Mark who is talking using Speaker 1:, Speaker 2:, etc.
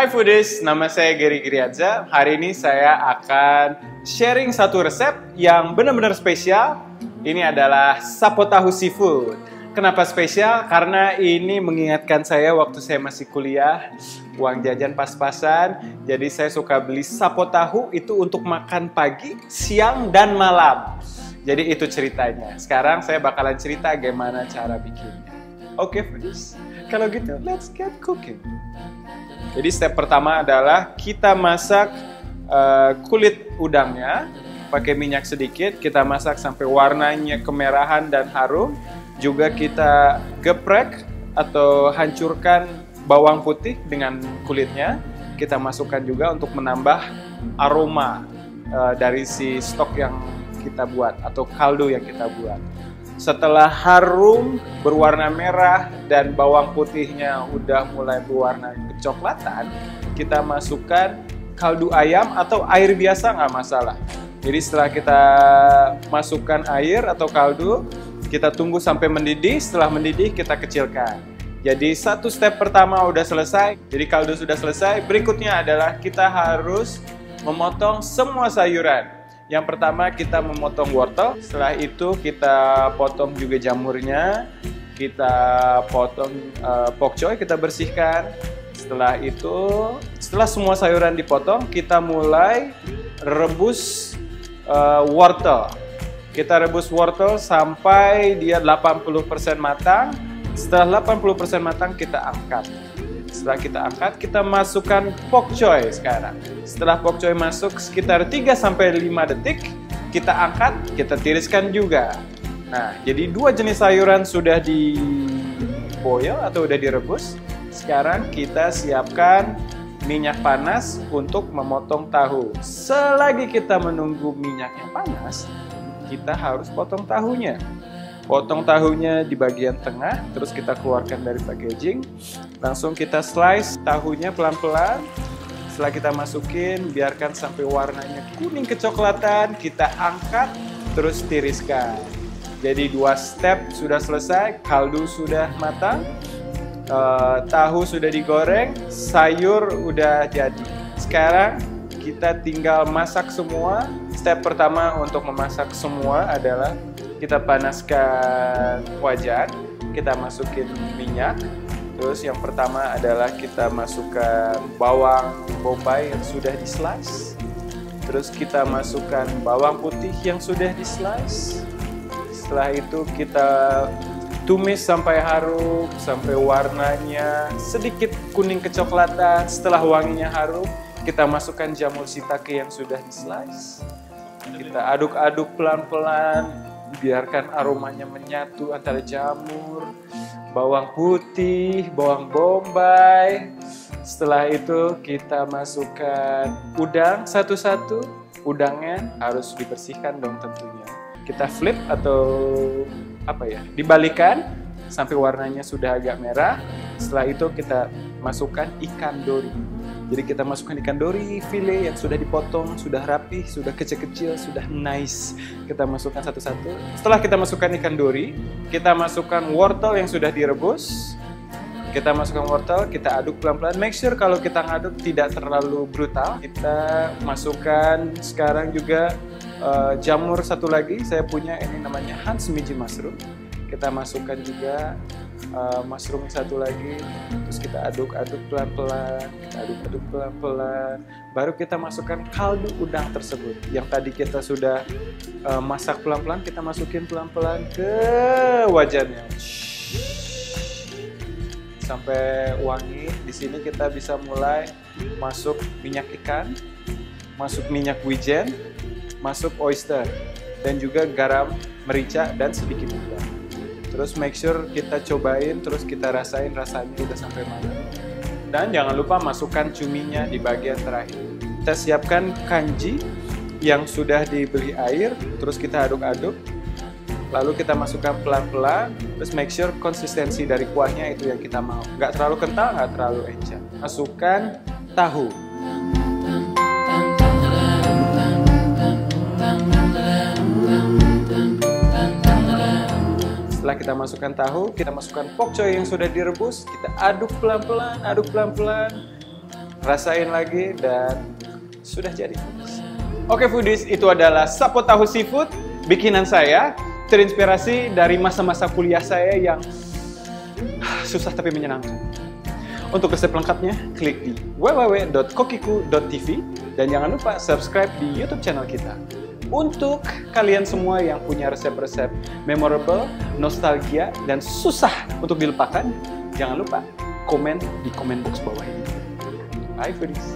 Speaker 1: Hai Foodies, nama saya Gary Giriadza. Hari ini saya akan sharing satu resep yang benar-benar spesial. Ini adalah sapo tahu seafood. Kenapa spesial? Karena ini mengingatkan saya waktu saya masih kuliah, uang jajan pas-pasan. Jadi saya suka beli sapo tahu itu untuk makan pagi, siang, dan malam. Jadi itu ceritanya. Sekarang saya bakalan cerita gimana cara bikinnya. Oke Foodies, kalau gitu let's get cooking. Jadi step pertama adalah kita masak kulit udangnya pakai minyak sedikit. Kita masak sampai warnanya kemerahan dan harum. Juga kita geprek atau hancurkan bawang putih dengan kulitnya. Kita masukkan juga untuk menambah aroma dari si stok yang kita buat atau kaldu yang kita buat. Setelah harum, berwarna merah, dan bawang putihnya udah mulai berwarna kecoklatan, kita masukkan kaldu ayam atau air biasa nggak masalah. Jadi setelah kita masukkan air atau kaldu, kita tunggu sampai mendidih. Setelah mendidih, kita kecilkan. Jadi satu step pertama udah selesai, jadi kaldu sudah selesai. Berikutnya adalah kita harus memotong semua sayuran. Yang pertama kita memotong wortel, setelah itu kita potong juga jamurnya, kita potong pokcoy, kita bersihkan. Setelah itu, setelah semua sayuran dipotong, kita mulai rebus wortel. Kita rebus wortel sampai dia 80% matang. Setelah 80% matang kita angkat. Setelah kita angkat, kita masukkan pokcoy sekarang. Setelah pokcoy masuk sekitar 3-5 detik, kita angkat, kita tiriskan juga. Nah, jadi dua jenis sayuran sudah di boil atau udah direbus. Sekarang kita siapkan minyak panas untuk memotong tahu. Selagi kita menunggu minyaknya panas, kita harus potong tahunya. Potong tahunya di bagian tengah, terus kita keluarkan dari packaging. Langsung kita slice tahunya pelan-pelan. Setelah kita masukin, biarkan sampai warnanya kuning kecoklatan. Kita angkat, terus tiriskan. Jadi dua step sudah selesai, kaldu sudah matang, tahu sudah digoreng, sayur udah jadi. Sekarang kita tinggal masak semua. Step pertama untuk memasak semua adalah kita panaskan wajan, kita masukin minyak. Terus yang pertama adalah kita masukkan bawang bombay yang sudah di slice. Terus kita masukkan bawang putih yang sudah di slice. Setelah itu kita tumis sampai harum, sampai warnanya sedikit kuning kecoklatan. Setelah wanginya harum, kita masukkan jamur shiitake yang sudah di slice. Kita aduk-aduk pelan-pelan, biarkan aromanya menyatu antara jamur, bawang putih, bawang bombay. Setelah itu kita masukkan udang satu-satu. Udangnya harus dibersihkan dong tentunya. Kita flip atau dibalikan sampai warnanya sudah agak merah. Setelah itu kita masukkan ikan dori. Jadi kita masukkan ikan dori, file yang sudah dipotong, sudah rapi, sudah kecil-kecil, sudah nice. Kita masukkan satu-satu. Setelah kita masukkan ikan dori, kita masukkan wortel yang sudah direbus. Kita masukkan wortel, kita aduk pelan-pelan. Make sure kalau kita ngaduk tidak terlalu brutal. Kita masukkan sekarang juga jamur satu lagi. Saya punya ini namanya Hans Miji mushroom. Kita masukkan juga mushroom satu lagi, terus kita aduk-aduk pelan-pelan, baru kita masukkan kaldu udang tersebut yang tadi kita sudah masak pelan-pelan. Kita masukin pelan-pelan ke wajannya sampai wangi. Di sini kita bisa mulai masuk minyak ikan, masuk minyak wijen, masuk oyster, dan juga garam, merica, dan sedikit gula. Terus make sure kita cobain, terus kita rasain rasanya udah sampai mana. Dan jangan lupa masukkan cuminya di bagian terakhir. Kita siapkan kanji yang sudah dibeli air, terus kita aduk-aduk. Lalu kita masukkan pelan-pelan, terus make sure konsistensi dari kuahnya itu yang kita mau. Nggak terlalu kental, nggak terlalu encer. Masukkan tahu. Setelah kita masukkan tahu, kita masukkan pokcoy yang sudah direbus, kita aduk pelan-pelan, rasain lagi, dan sudah jadi. Oke foodies, itu adalah Sapo Tahu Seafood bikinan saya, terinspirasi dari masa-masa kuliah saya yang susah tapi menyenangkan. Untuk resep lengkapnya, klik di www.kokiku.tv dan jangan lupa subscribe di YouTube channel kita. Untuk kalian semua yang punya resep-resep memorable, nostalgia, dan susah untuk dilupakan, jangan lupa komen di komen box bawah ini. Bye foodies.